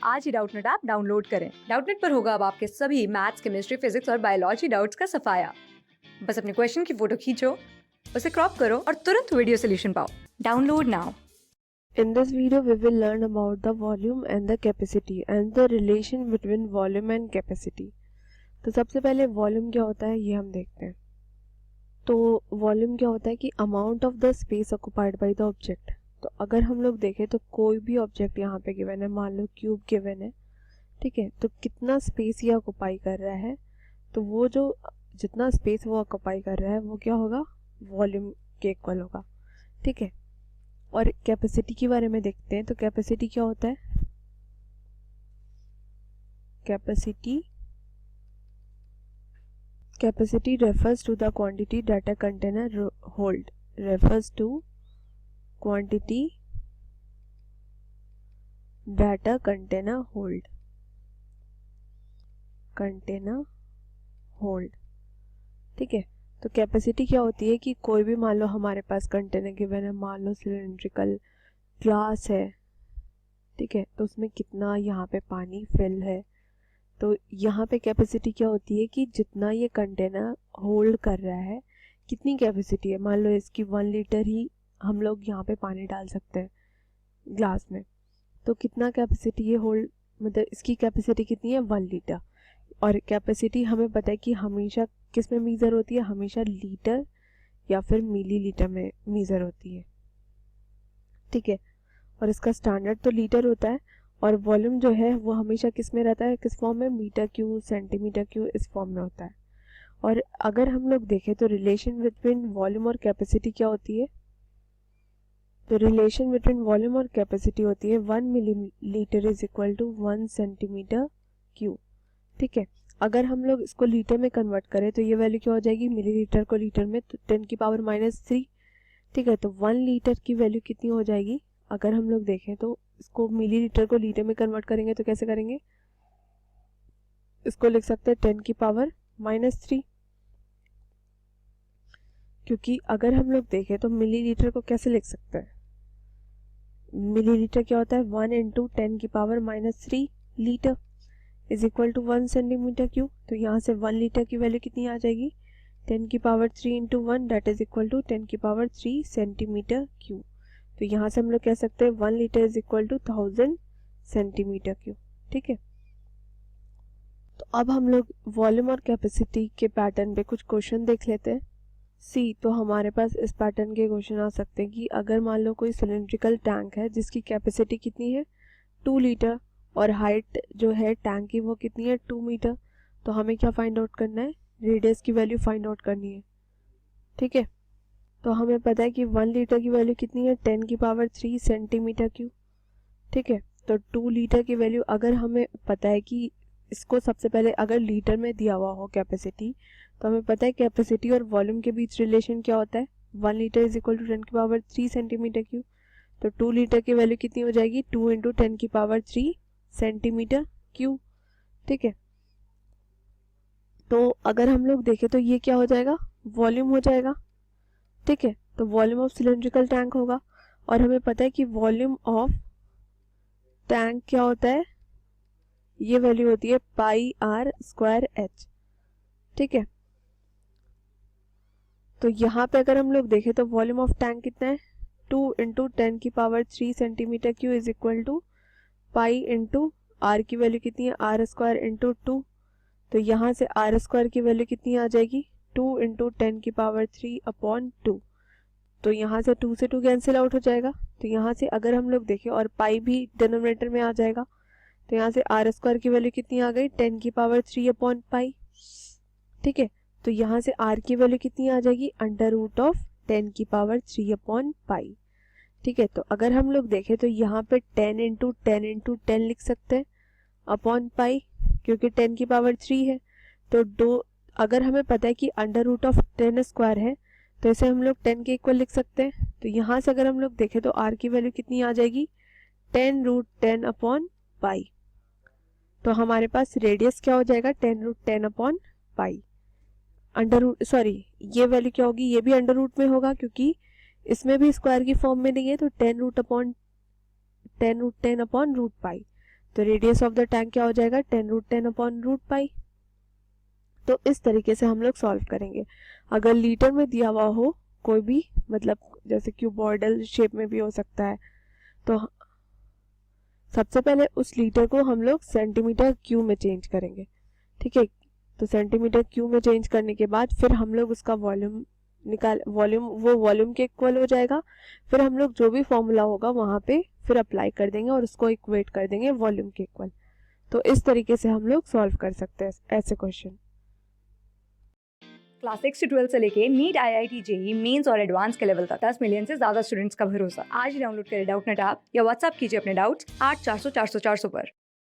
आज ही Doubtnut app download करें। Doubtnut पर होगा अब आपके सभी मैथ्स, केमिस्ट्री, फिजिक्स और बायोलॉजी डाउट्स का सफाया। बस अपने क्वेश्चन की फोटो खींचो, उसे क्रॉप करो और तुरंत वीडियो सोल्यूशन पाओ। Download now. In this video, we will learn about the volume and the capacity and the relation between volume and capacity. तो सबसे पहले वॉल्यूम क्या होता है ये हम देखते हैं। तो वॉल्यूम क्या होता है कि amount of the space occupied by the object. तो अगर हम लोग देखें तो कोई भी ऑब्जेक्ट यहाँ पे गिवन है, मान लो क्यूब गिवन है, ठीक है, तो कितना स्पेस ये ऑक्युपाई कर रहा है, तो वो जो जितना स्पेस वो ऑक्युपाई कर रहा है वो क्या होगा, वॉल्यूम के इक्वल होगा, ठीक है। और कैपेसिटी के बारे में देखते हैं। तो कैपेसिटी क्या होता है, capacity refers to the quantity that a container hold, refers to quantity that a container hold, ठीक है। तो कैपेसिटी क्या होती है कि कोई भी, मान लो हमारे पास कंटेनर गिवन है, मान लो सिलिंड्रिकल ग्लास है, ठीक है, तो उसमें कितना यहाँ पे पानी फिल है। तो यहाँ पे कैपेसिटी क्या होती है कि जितना ये कंटेनर होल्ड कर रहा है, कितनी कैपेसिटी है, मान लो इसकी 1 लीटर ही हम लोग यहाँ पे पानी डाल सकते हैं ग्लास में, तो कितना कैपेसिटी ये होल्ड, मतलब इसकी कैपेसिटी कितनी है, 1 लीटर। और कैपेसिटी हमें पता है कि हमेशा किस में मीज़र होती है, हमेशा लीटर या फिर मिलीलीटर में मीज़र होती है, ठीक है। और इसका स्टैंडर्ड तो लीटर होता है, और वॉल्यूम जो है वो हमेशा किस में रहता है, किस फॉर्म में, मीटर क्यूब, सेंटीमीटर क्यूब, इस फॉर्म में होता है। और अगर हम लोग देखें तो रिलेशन बिटवीन वॉल्यूम और कैपेसिटी क्या होती है, तो रिलेशन बिटवीन वॉल्यूम और कैपेसिटी होती है 1 millilitre is equal to 1 centimetre cube, ठीक है। अगर हम लोग इसको लीटर में कन्वर्ट करें तो ये वैल्यू क्या हो जाएगी, मिलीलीटर को लीटर में तो 10⁻⁻3, ठीक है। तो 1 लीटर की वैल्यू कितनी हो जाएगी, अगर हम लोग देखें तो इसको मिलीलीटर को लीटर में कन्वर्ट करेंगे तो कैसे करेंगे, इसको लिख सकते हैं 10⁻⁻3, क्योंकि अगर हम लोग देखें तो मिलीलीटर को कैसे लिख सकते हैं, मिलीलीटर क्या होता है, 1 × 10⁻³ litre is equal to 1 centimetre cube. तो यहाँ से 1 लीटर की वैल्यू कितनी आ जाएगी, 10⁻³ × 1 that is equal to 10⁻³ centimetre cube. तो यहाँ से हम लोग कह सकते हैं 1 litre is equal to 1000 centimetre cube, ठीक है। तो अब हम लोग वॉल्यूम और कैपेसिटी के पैटर्न पे कुछ क्वेश्चन देख लेते हैं। सी, तो हमारे पास इस पैटर्न के क्वेश्चन आ सकते हैं कि अगर मान लो कोई सिलिंड्रिकल टैंक है जिसकी कैपेसिटी कितनी है, 2 लीटर, और हाइट जो है टैंक की वो कितनी है, 2 मीटर, तो हमें क्या फाइंड आउट करना है, रेडियस की वैल्यू फाइंड आउट करनी है, ठीक है। तो हमें पता है कि 1 लीटर की वैल्यू कितनी है, 10⁻³ सेंटीमीटर क्यूब, ठीक है। तो 2 लीटर की वैल्यू, अगर हमें पता है कि इसको सबसे पहले अगर लीटर में दिया हुआ हो कैपेसिटी, तो हमें पता है कैपेसिटी और वॉल्यूम के बीच रिलेशन क्या होता है, 1 litre is equal to 10⁻³ centimetre cube. तो 2 लीटर की वैल्यू कितनी हो जाएगी, 2 × 10⁻³ सेंटीमीटर क्यूब, ठीक है। तो अगर हम लोग देखें तो ये क्या हो जाएगा, वॉल्यूम हो जाएगा, ठीक है। तो वॉल्यूम ऑफ सिलिंड्रिकल टैंक होगा, और हमें पता है कि वॉल्यूम ऑफ टैंक क्या होता है, ये वैल्यू होती है πr²h, ठीक है। तो यहाँ पे अगर हम लोग देखें तो वॉल्यूम ऑफ टैंक कितना है, 2 × 10⁻³ centimetre cube is equal to pi into R की वैल्यू कितनी है, r² × 2। तो यहाँ से r² की वैल्यू कितनी आ जाएगी, 2 × 10⁻³ तो यहाँ से 2 से 2 कैंसिल आउट हो जाएगा। तो यहाँ से अगर हम लोग देखें, और पाई भी डिनोमिनेटर में आ जाएगा, तो यहाँ से r² की वैल्यू कितनी आ गई, 10⁻³ ठीक है। तो यहाँ से r की वैल्यू कितनी आ जाएगी, √10⁻³ ठीक है। तो अगर हम लोग देखें तो यहाँ पे 10 × 10 × 10 लिख सकते हैं अपॉन पाई, क्योंकि 10⁻³ है। तो अगर हमें पता है कि √10² है, तो इसे हम लोग 10 के इक्वल लिख सकते हैं। तो यहाँ से अगर हम लोग देखें तो r की वैल्यू कितनी आ जाएगी, 10√10/π। तो हमारे पास रेडियस क्या हो जाएगा, 10√10/π। ये वैल्यू क्या होगी, ये भी अंडर रूट में होगा, क्योंकि इसमें भी स्क्वायर की फॉर्म में नहीं है, तो 10√10/√π। तो रेडियस ऑफ द टैंक क्या हो जाएगा 10√10/√पाई। तो इस तरीके से हम लोग सॉल्व करेंगे। अगर लीटर में दिया हुआ हो कोई भी, मतलब जैसे क्यूबॉइडल शेप में भी हो सकता है, तो सबसे पहले उस लीटर को हम लोग सेंटीमीटर क्यूब में चेंज करेंगे। ठीक है, तो सेंटीमीटर क्यूब में चेंज करने के बाद फिर हम लोग उसका वॉल्यूम वो वॉल्यूम के इक्वल हो जाएगा। फिर हम लोग जो भी फॉर्मूला होगा वहाँ पे फिर अप्लाई कर देंगे और उसको इक्वेट कर देंगे वॉल्यूम के इक्वल। तो इस तरीके से हम लोग सॉल्व कर सकते हैं ऐसे क्वेश्चन। क्लास 6 से 12 से लेके नीट, IIT, जेई मेंस और एडवांस के लेवल तक 10 मिलियन से ज्यादा स्टूडेंट्स का भरोसा। आज ही डाउनलोड करें डाउटनेट ऐप या व्हाट्सएप कीजिए अपने डाउट्स 8400 400 400 पर।